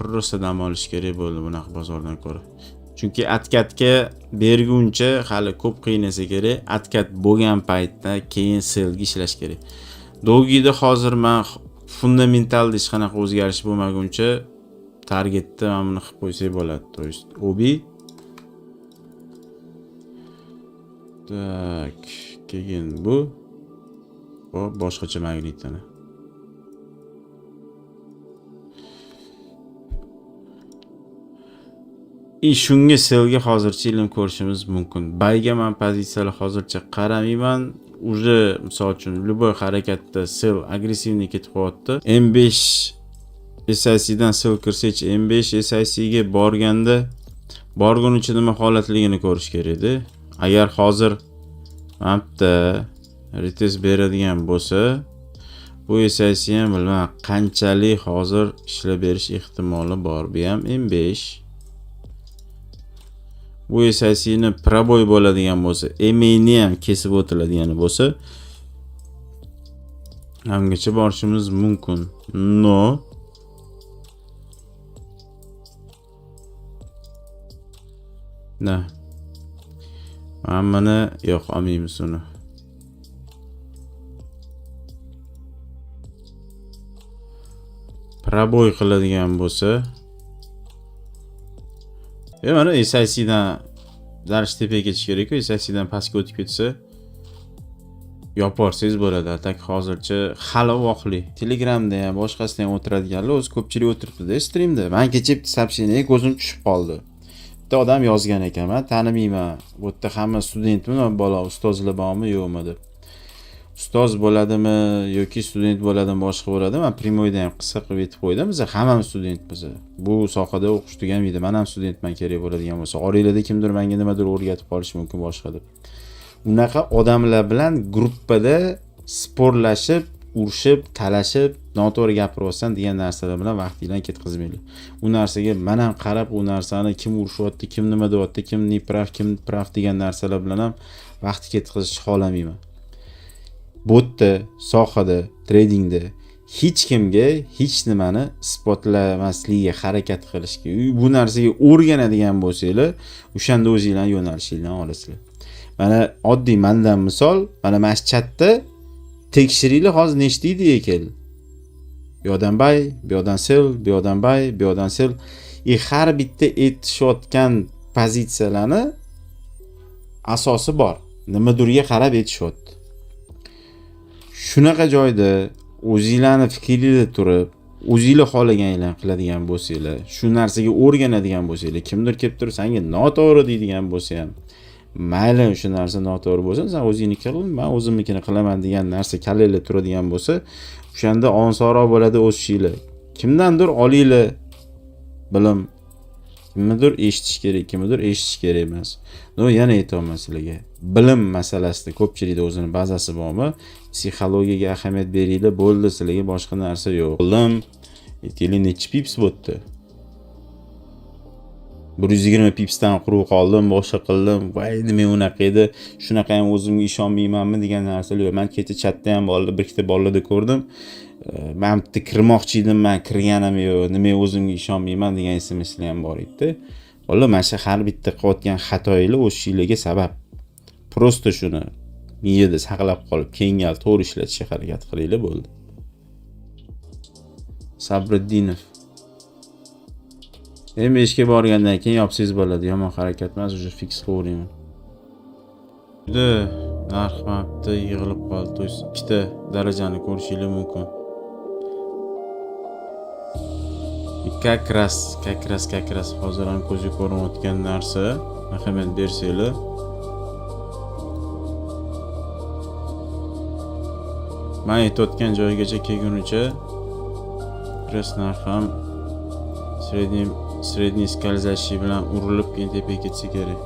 просто dam olish kerak bo'ldi bunaqa bozordan ko'ra. Chunki atkatga berguncha hali ko'p qiynasa kerak. Atkat bo'lgan paytda keyin selga ishlash kerak. Dogida hozir men fundamentalda hech qanaqa o'zgarish bo'lmaguncha targetda mana buni qilib qo'ysak bo'ladi. To есть obi tak, keyin bu boshqacha magnitini. Shunga selga hozircha ilm ko'rishimiz mumkin. Bayga men pozitsiyalar hozircha qaramayman. Uje misol uchun любой harakatda sel agressivni ketib qo'yapti. M5 SIC dan sel kirsa-chi, M5 SIC ga borganda borgunicha nima holatligini ko'rish kerak edi. Agar hozir mapda retest beradigan bo'lsa, bu SIC ham bilmayman qanchalik hozir ishlab berish ehtimoli bor. Bu ham M5. Bu SIC'ni proboy bo'ladigan bo'lsa, MA'ni ham kesib o'tiladigan bo'lsa, hamgacha borishimiz mumkin. No. Na. Mana yo'q, olmaymiz uni. Proboy qiladigan bo'lsa, mana SIC dan darish tepaga ketish kerak-ku, SIC dan pastga o'tib ketsa yoporsangiz bo'ladi. Tak hozircha hali voqli. Telegramda ham boshqasida ham o'tiradiganlar o'zi ko'pchilik o'tiribdi-da streamda. Men kecha bitta soобщение ko'zim tushib qoldi. Bitta odam yozgan ekan, men tanimayman. Bu yerda hamma studentmi, bola ustozlar bormi, yo'qmi deb. Ustoz bo'ladimi yoki student bo'ladimi, boshqa bo'ladimi? Men primoyda ham qisqa qilib aytib qo'ydim. Biz hammamiz studentmiz. Bu sohada o'qish tugamaydi. Men ham studentman kerak bo'ladigan bo'lsa. Oranglarda kimdir menga nimadir o'rgatib qolishi mumkin boshqa deb. Unaqa odamlar bilan gruppada sporlashib, urushib, talashib, noto'g'ri gapiribsan degan narsalar bilan vaqtinglarni ketkazmanglar. U narsaga men ham qarab, u narsani kim urushyapti, kim nima deyapti, kim neprav, kim prav degan narsalar bilan ham vaqt ketkazishni xohlamayman. Botda, sohada, tradingda hech kimga hech nimani isbotlamaslikka harakat qilishga, bu narsaga o'rganadigan bo'lsanglar, o'shanda o'zingizlarning yo'nalishinglarni olasizlar. Mana oddiy mendan misol, mana mana shu chatda tekshiringlar hozir nechta edi ekan. Bu yoqdan bay, bu yoqdan sel, bu yoqdan bay, bu yoqdan sel. Har bitta aytishayotgan pozitsiyalarni asosi bor. Nimadurga qarab aytishyapti. Shunaqa joyda o'zingizlarni fikringizda turib, o'zingizlar xohlaganinglarni qiladigan bo'lsanglar, shu narsaga o'rganadigan bo'lsanglar, kimdir kelib turib senga noto'g'ri deydigan bo'lsa ham, mayli o'sha narsa noto'g'ri bo'lsa, sen o'zingni qil, men o'zimnikini qilaman degan narsa kallangizda turadigan bo'lsa, o'shanda onsoroq bo'ladi o'sishinglar. Kimdandir olinglar bilim, kimdir eshitish kerak, kimdir eshitish kerak emas. No, yana aytaman sizlarga. Bilim masalasida ko'pchilikda o'zini bazasi bormi? Psixologiyaga ahamiyat beringlar, bo'ldi, sizlarga boshqa narsa yo'q. Bilim, aytaylik nechi pips bo'ldi? 120 pipsdan quruq qoldim, boshqa qildim. Voy, nima unaqa edi? Shunaqa ham o'zimga ishonmaymanmi degan narsalar yo'q. Men kecha chatda ham bir ikkita bolalarda ko'rdim. Men bitta kirmoqchi edim, men kirganim yo'q. Nima o'zimga ishonmayman degan SMS-lar ham bor edi. Vallahi mana shu har bitta qilayotgan xatoinglar o'shinglarga sabab. Prosta shuni miyada saqlab qolib, keyingi to'g'ri ishlatishga harakat qilinglar bo'ldi. Sabriddinov. M5ga borgandan keyin yopsangiz bo'ladi. Yomon harakat emas, uje fix qo'ymayman. Juda narx mapda yig'ilib qoldi. To есть ikkita darajani ko'rishingiz mumkin. Как раз hozir ham ko'zga ko'rinayotgan narsa, ahamiyat bersanglar. Men aytayotgan joygacha kelgunicha press narx ham sredniy скользящий bilan urilib keyin tepaga ketsa kerak.